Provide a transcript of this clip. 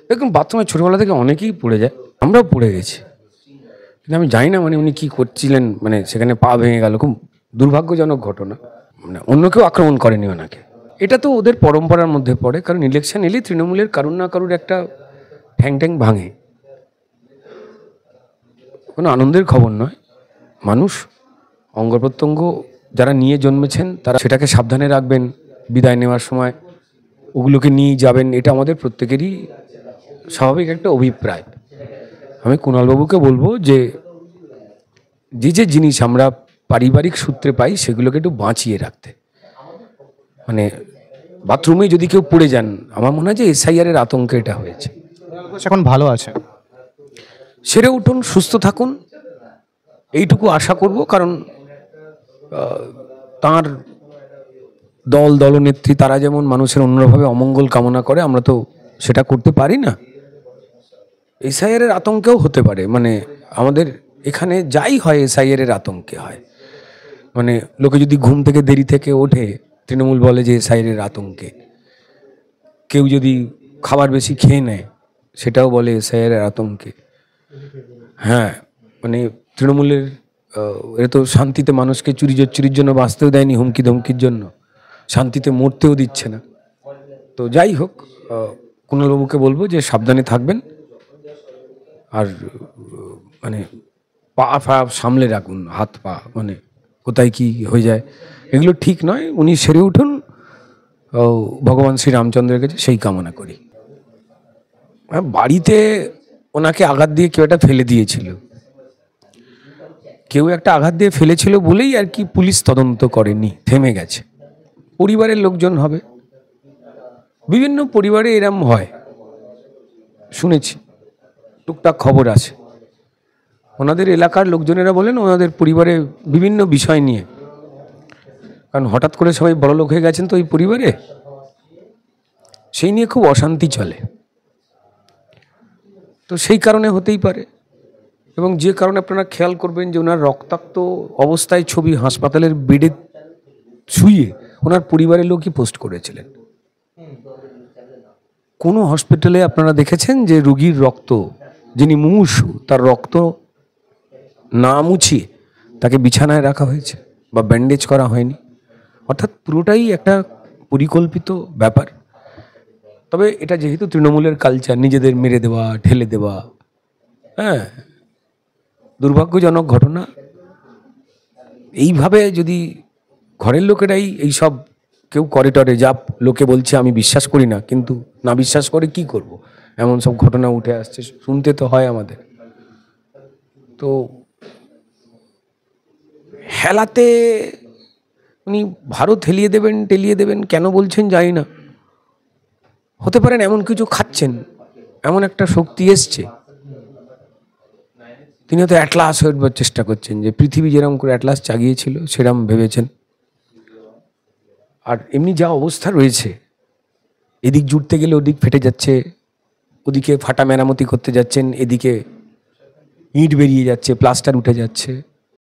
দেখুন বাথরুমে ছোটোবেলা থেকে অনেকেই পড়ে যায়, আমরাও পড়ে গেছি, কিন্তু আমি জানি না মানে উনি কী করছিলেন, মানে সেখানে পা ভেঙে গেল, খুব দুর্ভাগ্যজনক ঘটনা। মানে অন্য কেউ আক্রমণ করেনি ওনাকে, এটা তো ওদের পরম্পরার মধ্যে পড়ে, কারণ ইলেকশন এলে তৃণমূলের কারুর না কারুর একটা ঠ্যাং ঠ্যাং ভাঙে, কোনো আনন্দের খবর নয়। মানুষ অঙ্গ প্রত্যঙ্গ যারা নিয়ে জন্মেছেন তারা সেটাকে সাবধানে রাখবেন, বিদায় নেওয়ার সময় ওগুলোকে নিয়ে যাবেন, এটা আমাদের প্রত্যেকেরই স্বাভাবিক একটা অভিপ্রায়। আমি কুণালবাবুকে বলবো যে যে যে জিনিস আমরা পারিবারিক সূত্রে পাই সেগুলোকে একটু বাঁচিয়ে রাখতে। মানে বাথরুমে যদি কেউ পড়ে যান, আমার মনে হয় যে এসআইআরের আতঙ্কে এটা হয়েছে। এখন ভালো আছে, সেরে উঠুন, সুস্থ থাকুন, এইটুকু আশা করব। কারণ তাঁর দলনেত্রী তারা যেমন মানুষের অন্যভাবে অমঙ্গল কামনা করে, আমরা তো সেটা করতে পারি না। এসআইআরের আতঙ্কেও হতে পারে, মানে আমাদের এখানে যাই হয় এসআইআরের আতঙ্কে হয়। মানে লোকে যদি ঘুম থেকে দেরি থেকে ওঠে, তৃণমূল বলে যে এসআইআরের আতঙ্কে। কেউ যদি খাবার বেশি খেয়ে নেয়, সেটাও বলে এসআইআরের আতঙ্কে। হ্যাঁ, মানে তৃণমূলের এরা তো শান্তিতে মানুষকে চুরির জন্য বাঁচতেও দেয়নি, হুমকি ধমকির জন্য, শান্তিতে মরতেও দিচ্ছে না। তো যাই হোক, কুণালবাবুকে বলবো যে সাবধানে থাকবেন, আর মানে পা ফা সামলে রাখুন, হাত পা, মানে কোথায় কি হয়ে যায় এগুলো ঠিক নয়। উনি সেরে উঠুন, ভগবান শ্রী রামচন্দ্রের কাছে সেই কামনা করি। বাড়িতে ওনাকে আঘাত দিয়ে কেউ একটা ফেলে দিয়েছিল, কেউ একটা আঘাত দিয়ে ফেলেছিল বলেই আর কি পুলিশ তদন্ত করেনি, থেমে গেছে। পরিবারের লোকজন হবে, বিভিন্ন পরিবারে এরম হয়, শুনেছি, টুকটাক খবর আছে। ওনাদের এলাকার লোকজনেরা বলেন ওনাদের পরিবারে বিভিন্ন বিষয় নিয়ে, কারণ হঠাৎ করে সবাই বড় লোক হয়ে গেছেন তো ওই পরিবারে, সেই নিয়ে খুব অশান্তি চলে। তো সেই কারণে হতেই পারে। এবং যে কারণে আপনারা খেয়াল করবেন যে ওনার রক্তাক্ত অবস্থায় ছবি হাসপাতালের বেডে শুয়ে ওনার পরিবারের লোকই পোস্ট করেছিলেন। কোনো হসপিটালে আপনারা দেখেছেন যে রুগীর রক্ত, যিনি মুমূর্ষু, তার রক্ত না মুছিয়ে তাকে বিছানায় রাখা হয়েছে বা ব্যান্ডেজ করা হয়নি? অর্থাৎ পুরোটাই একটা পরিকল্পিত ব্যাপার। তবে এটা যেহেতু তৃণমূলের কালচার, নিজেদের মেরে দেওয়া, ঠেলে দেওয়া, হ্যাঁ, দুর্ভাগ্যজনক ঘটনা। এইভাবে যদি ঘরের লোকেরাই এইসব কেউ করে টরে, যা লোকে বলছে আমি বিশ্বাস করি না, কিন্তু না বিশ্বাস করে কি করব, এমন সব ঘটনা উঠে আসছে, শুনতে তো হয় আমাদের। তো হেলাতে উনি ভারত টেলিয়ে দেবেন কেন বলছেন জানি না। হতে পারেন এমন কিছু খাচ্ছেন, এমন একটা শক্তি এসছে, তিনি হয়তো অ্যাটলাস হয়ে উঠবার চেষ্টা করছেন, যে পৃথিবী যেরকম করে অ্যাটলাস জাগিয়েছিল সেরকম ভেবেছেন। আর এমনি যা অবস্থা রয়েছে, এদিক জুড়তে গেলে ওদিক ফেটে যাচ্ছে, ওদিকে ফাটা মেরামতি করতে যাচ্ছেন, এদিকে ইট বেরিয়ে যাচ্ছে, প্লাস্টার উঠে যাচ্ছে।